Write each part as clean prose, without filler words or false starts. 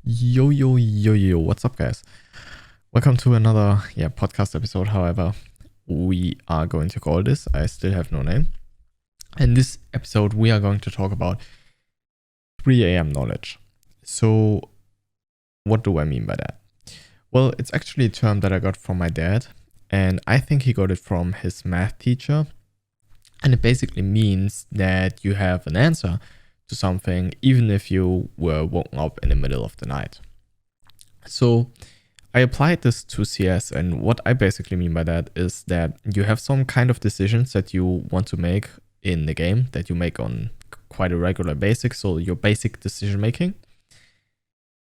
Yo, yo, yo, yo, what's up, guys? Welcome to another podcast episode. However, we are going to call this, I still have no name. In this episode, we are going to talk about 3 a.m. knowledge. So, what do I mean by that? Well, it's actually a term that I got from my dad, and I think he got it from his math teacher. And it basically means that you have an answer to something, even if you were woken up in the middle of the night. So I applied this to CS, and what I basically mean by that is that you have some kind of decisions that you want to make in the game that you make on quite a regular basis, so your basic decision making.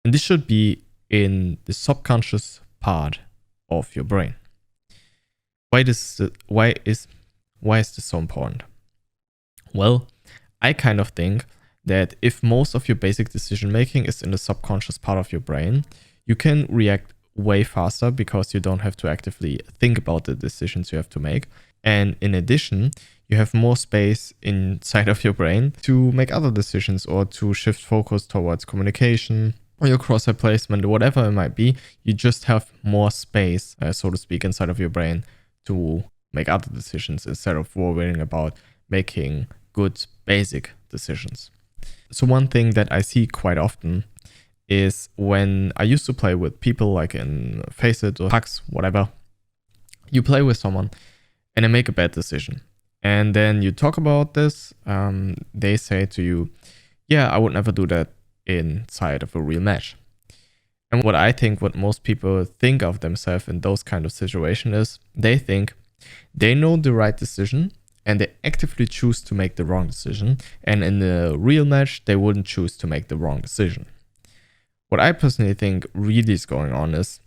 And this should be in the subconscious part of your brain. Why is this so important? Well, I kind of think that if most of your basic decision making is in the subconscious part of your brain, you can react way faster because you don't have to actively think about the decisions you have to make. And in addition, you have more space inside of your brain to make other decisions or to shift focus towards communication or your crosshair placement or whatever it might be. You just have more space, so to speak, inside of your brain to make other decisions instead of worrying about making good basic decisions. So one thing that I see quite often is when I used to play with people like in Face It or PAX, whatever, you play with someone and they make a bad decision. And then you talk about this, they say to you, yeah, I would never do that inside of a real match. And what most people think of themselves in those kind of situations is they think they know the right decision and they actively choose to make the wrong decision. And in the real match, they wouldn't choose to make the wrong decision. What I personally think really is going on is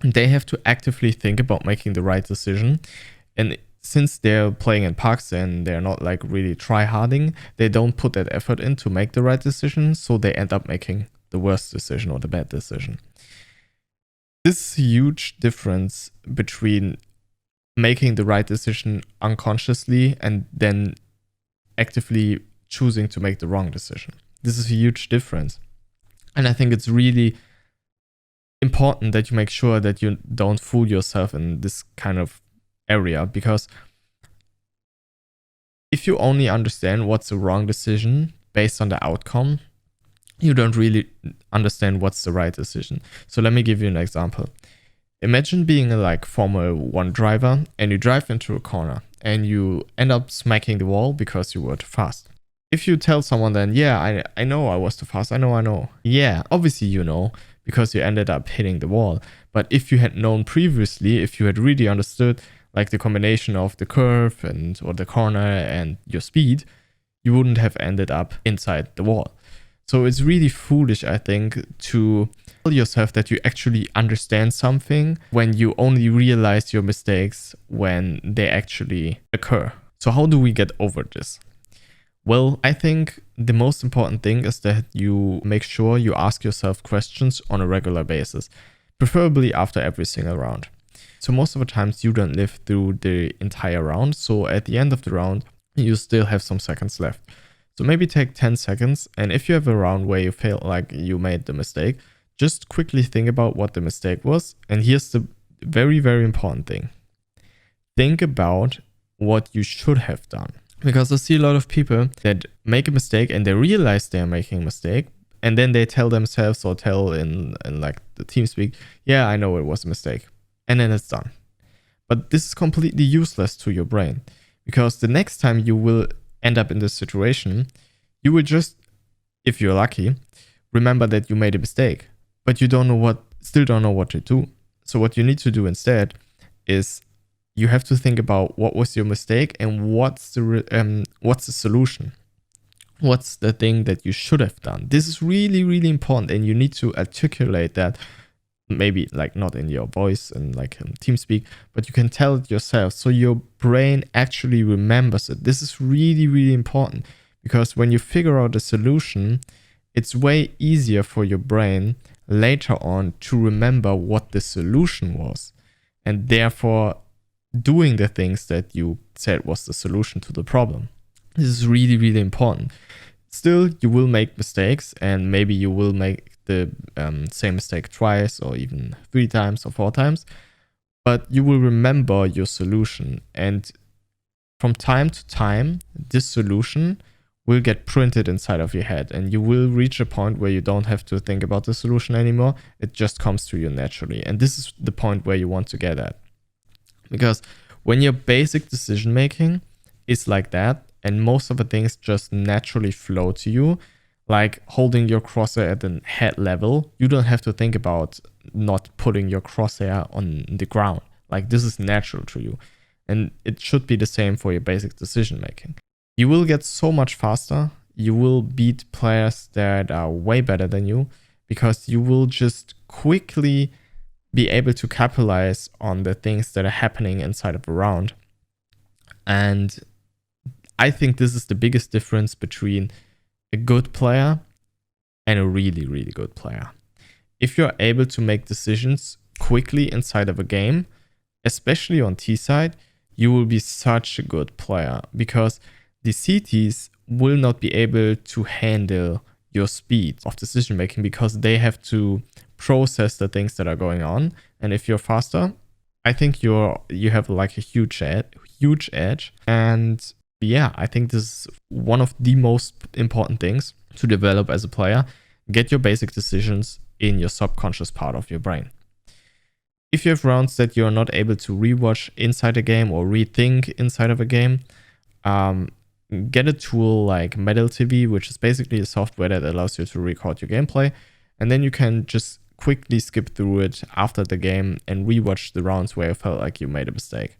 they have to actively think about making the right decision. And since they're playing in PAX and they're not like really try-harding, they don't put that effort in to make the right decision. So they end up making the worst decision or the bad decision. This is a huge difference between making the right decision unconsciously and then actively choosing to make the wrong decision. This is a huge difference. And I think it's really important that you make sure that you don't fool yourself in this kind of area, because if you only understand what's the wrong decision based on the outcome, you don't really understand what's the right decision. So let me give you an example. Imagine being a like Formula 1 driver and you drive into a corner and you end up smacking the wall because you were too fast. If you tell someone then, yeah, I know I was too fast, I know. Yeah, obviously you know, because you ended up hitting the wall. But if you had known previously, if you had really understood like the combination of the curve and or the corner and your speed, you wouldn't have ended up inside the wall. So it's really foolish, I think, to tell yourself that you actually understand something when you only realize your mistakes when they actually occur. So how do we get over this? Well, I think the most important thing is that you make sure you ask yourself questions on a regular basis, preferably after every single round. So most of the times you don't live through the entire round. So at the end of the round, you still have some seconds left. So maybe take 10 seconds, and if you have a round where you feel like you made the mistake, just quickly think about what the mistake was. And here's the very, very important thing. Think about what you should have done. Because I see a lot of people that make a mistake and they realize they're making a mistake, and then they tell themselves or tell in like the team speak, yeah, I know it was a mistake. And then it's done. But this is completely useless to your brain, because the next time you will end up in this situation, you will just, if you're lucky, remember that you made a mistake, but you still don't know what to do. So what you need to do instead is you have to think about what was your mistake and what's the solution. What's the thing that you should have done? This is really, really important, and you need to articulate that. Maybe like not in your voice and like team speak, but you can tell it yourself so your brain actually remembers it. This is really, really important, because when you figure out a solution, it's way easier for your brain later on to remember what the solution was, and therefore doing the things that you said was the solution to the problem. This is really, really important. Still, you will make mistakes, and maybe you will make the same mistake twice or even 3 times or 4 times, but you will remember your solution. And from time to time, this solution will get printed inside of your head, and you will reach a point where you don't have to think about the solution anymore. It just comes to you naturally. And this is the point where you want to get at. Because when your basic decision making is like that, and most of the things just naturally flow to you, like holding your crosshair at the head level, you don't have to think about not putting your crosshair on the ground. Like, this is natural to you. And it should be the same for your basic decision making. You will get so much faster. You will beat players that are way better than you, because you will just quickly be able to capitalize on the things that are happening inside of a round. And I think this is the biggest difference between a good player and a really, really good player. If you're able to make decisions quickly inside of a game, especially on T side, you will be such a good player, because the CTs will not be able to handle your speed of decision making, because they have to process the things that are going on. And if you're faster, I think you have like a huge edge. And yeah, I think this is one of the most important things to develop as a player. Get your basic decisions in your subconscious part of your brain. If you have rounds that you're not able to rewatch inside a game or rethink inside of a game, get a tool like Medal TV, which is basically a software that allows you to record your gameplay. And then you can just quickly skip through it after the game and rewatch the rounds where you felt like you made a mistake.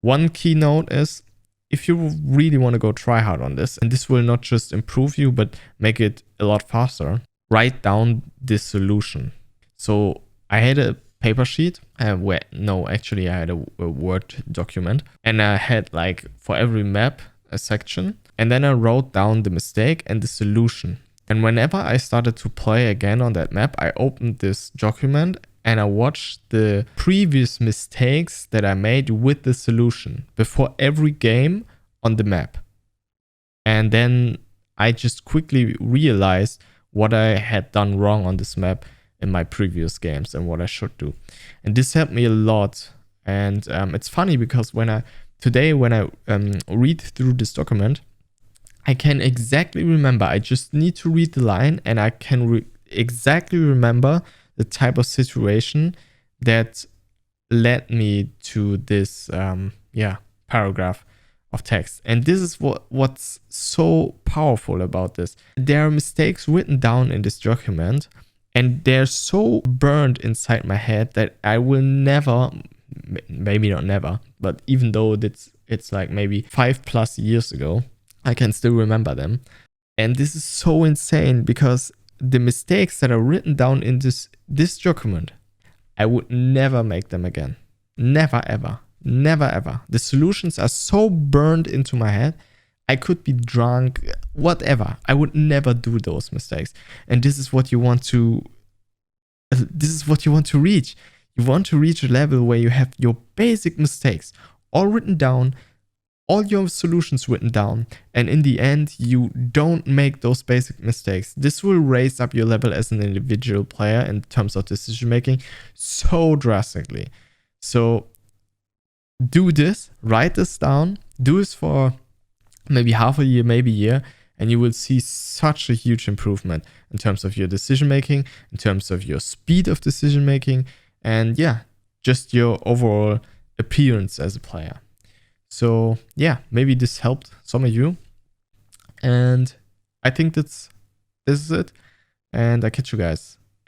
One key note is, if you really want to go try hard on this, and this will not just improve you, but make it a lot faster, write down this solution. So I had a paper sheet where, no, actually I had a Word document, and I had like for every map a section, and then I wrote down the mistake and the solution. And whenever I started to play again on that map, I opened this document and I watched the previous mistakes that I made with the solution before every game on the map. And then I just quickly realized what I had done wrong on this map in my previous games and what I should do. And this helped me a lot. And it's funny, because when I read through this document, I can exactly remember. I just need to read the line, and I can exactly remember the type of situation that led me to this paragraph of text. And this is what's so powerful about this. There are mistakes written down in this document, and they're so burned inside my head that I will never, maybe not never, but even though it's like maybe 5+ years ago, I can still remember them. And this is so insane, because the mistakes that are written down in this document, I would never make them again. Never, ever. Never, ever. The solutions are so burned into my head. I could be drunk, whatever. I would never do those mistakes. And this is what you want to reach. You want to reach a level where you have your basic mistakes all written down, all your solutions written down, and in the end, you don't make those basic mistakes. This will raise up your level as an individual player in terms of decision making so drastically. So do this, write this down, do this for maybe half a year, maybe a year, and you will see such a huge improvement in terms of your decision making, in terms of your speed of decision making, and yeah, just your overall appearance as a player. So yeah, maybe this helped some of you. And I think this is it. And I catch you guys